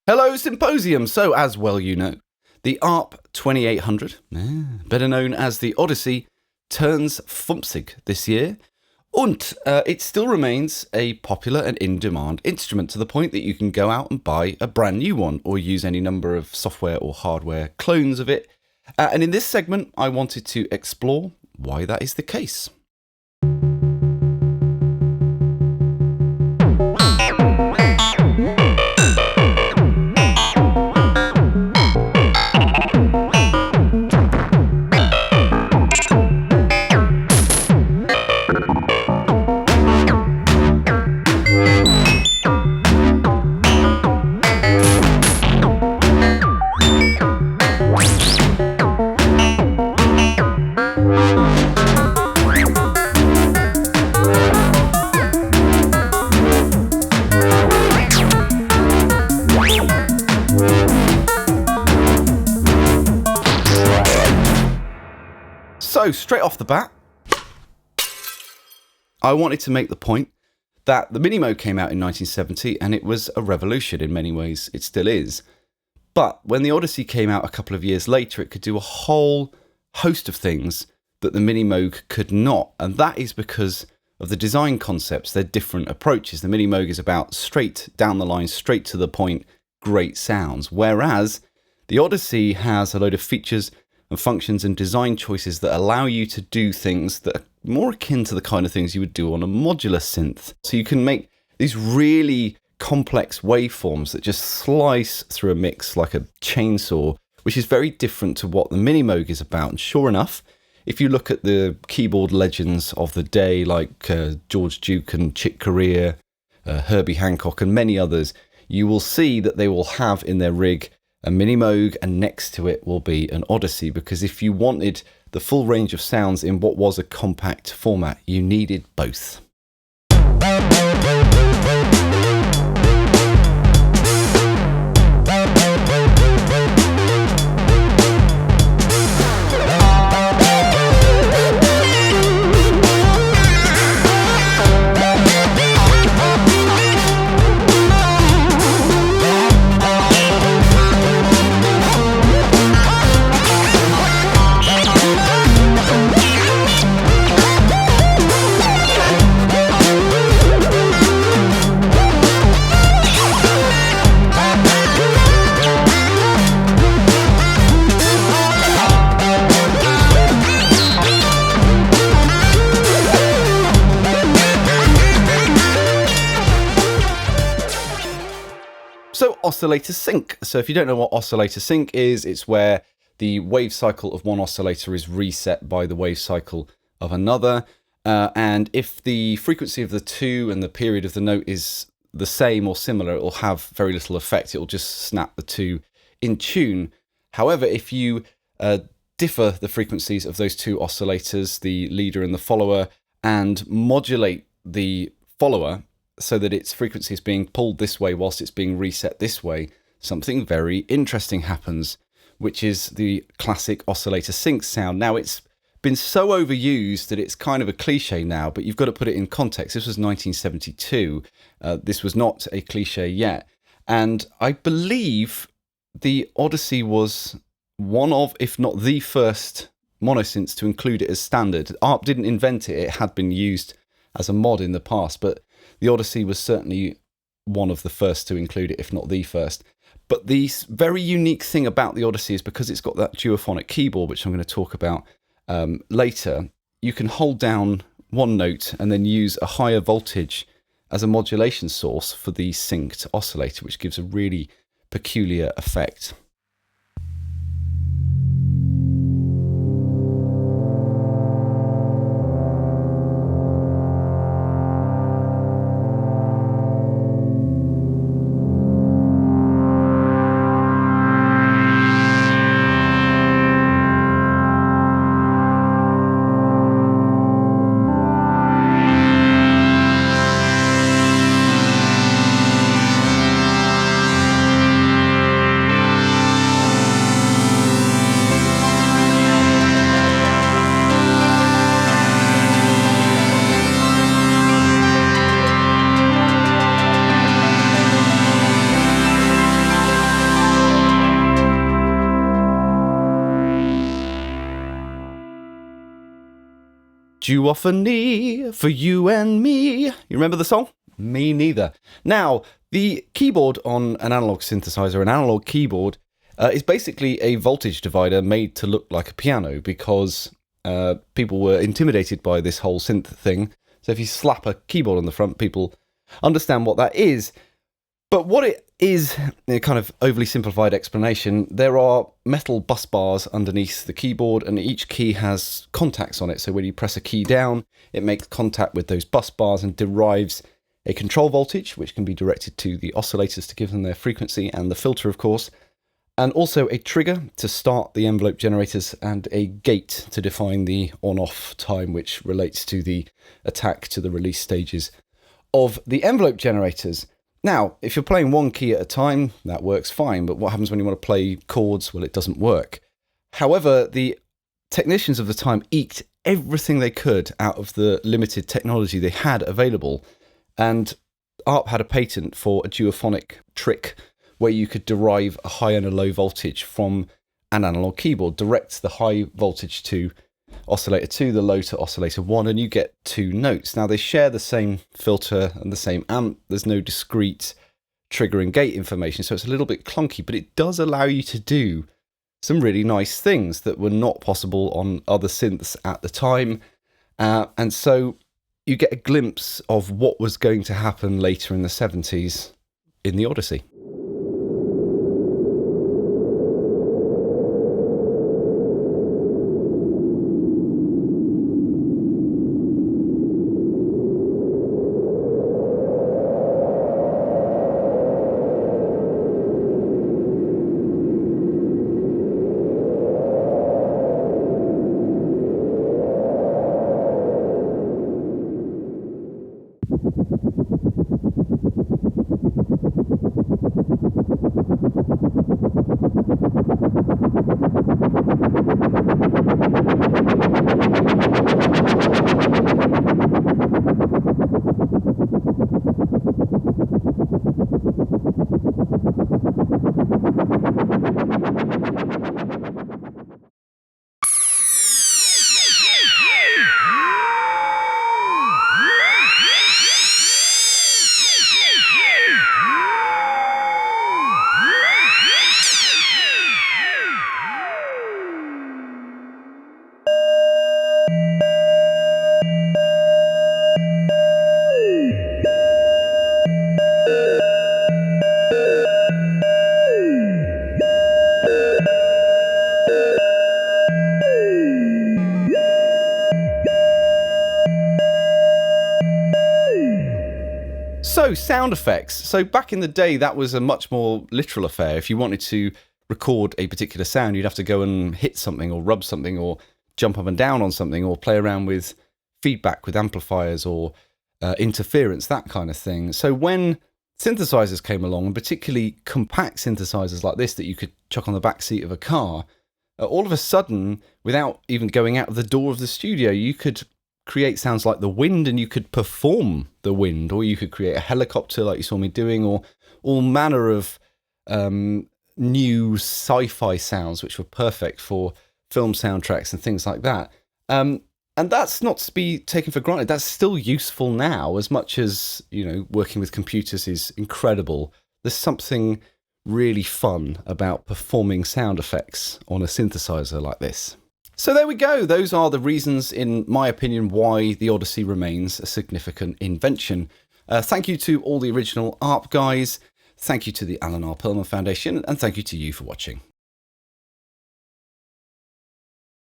Hello, Synthposium! So, as well you know, the ARP 2800, better known as the Odyssey, turns 50 this year, and it still remains a popular and in-demand instrument to the point that you can go out and buy a brand new one or use any number of software or hardware clones of it. And in this segment, I wanted to explore why that is the case. So, straight off the bat, I wanted to make the point that the Minimoog came out in 1970 and it was a revolution in many ways. It still is. But when the Odyssey came out a couple of years later, it could do a whole host of things that the Minimoog could not. And that is because of the design concepts, their different approaches. The Minimoog is about straight down the line, straight to the point, great sounds. Whereas the Odyssey has a load of features and functions and design choices that allow you to do things that are more akin to the kind of things you would do on a modular synth. So you can make these really complex waveforms that just slice through a mix like a chainsaw, which is very different to what the Minimoog is about. And sure enough, if you look at the keyboard legends of the day, like George Duke and Chick Corea, Herbie Hancock and many others, you will see that they will have in their rig a Minimoog, and next to it will be an Odyssey, because if you wanted the full range of sounds in what was a compact format, you needed both. So oscillator sync. So if you don't know what oscillator sync is, it's where the wave cycle of one oscillator is reset by the wave cycle of another. And if the frequency of the two and the period of the note is the same or similar, it will have very little effect. It will just snap the two in tune. However, if you differ the frequencies of those two oscillators, the leader and the follower, and modulate the follower so that its frequency is being pulled this way whilst it's being reset this way, something very interesting happens, which is the classic oscillator sync sound. Now, it's been so overused that it's kind of a cliche now, but you've got to put it in context. This was 1972. This was not a cliche yet. And I believe the Odyssey was one of, if not the first monosynths to include it as standard. ARP didn't invent it. It had been used as a mod in the past, but the Odyssey was certainly one of the first to include it, if not the first. But the very unique thing about the Odyssey is because it's got that duophonic keyboard, which I'm going to talk about later, you can hold down one note and then use a higher voltage as a modulation source for the synced oscillator, which gives a really peculiar effect. Duophony for you and me. You remember the song? Me neither. Now, the keyboard on an analog synthesizer, an analog keyboard, is basically a voltage divider made to look like a piano because people were intimidated by this whole synth thing. So if you slap a keyboard on the front, people understand what that is. But what it is, in a kind of overly simplified explanation, there are metal bus bars underneath the keyboard and each key has contacts on it. So when you press a key down, it makes contact with those bus bars and derives a control voltage, which can be directed to the oscillators to give them their frequency and the filter, of course, and also a trigger to start the envelope generators and a gate to define the on-off time, which relates to the attack to the release stages of the envelope generators. Now, if you're playing one key at a time, that works fine, but what happens when you want to play chords? Well, it doesn't work. However, the technicians of the time eked everything they could out of the limited technology they had available, and ARP had a patent for a duophonic trick where you could derive a high and a low voltage from an analog keyboard, direct the high voltage to oscillator 2, the low to oscillator 1, and you get two notes. Now, they share the same filter and the same amp. There's no discrete trigger and gate information, so it's a little bit clunky, but it does allow you to do some really nice things that were not possible on other synths at the time. And so you get a glimpse of what was going to happen later in the 70s in the Odyssey. So, sound effects. So back in the day, that was a much more literal affair. If you wanted to record a particular sound, you'd have to go and hit something or rub something or jump up and down on something or play around with feedback with amplifiers or interference, that kind of thing. So when synthesizers came along, and particularly compact synthesizers like this that you could chuck on the back seat of a car, all of a sudden, without even going out of the door of the studio, you could create sounds like the wind and you could perform the wind, or you could create a helicopter like you saw me doing, or all manner of new sci-fi sounds which were perfect for film soundtracks and things like that. And that's not to be taken for granted. That's still useful now, as much as, you know, working with computers is incredible. There's something really fun about performing sound effects on a synthesizer like this. So there we go. Those are the reasons, in my opinion, why the Odyssey remains a significant invention. Thank you to all the original ARP guys. Thank you to the Alan R. Pearlman Foundation. And thank you to you for watching.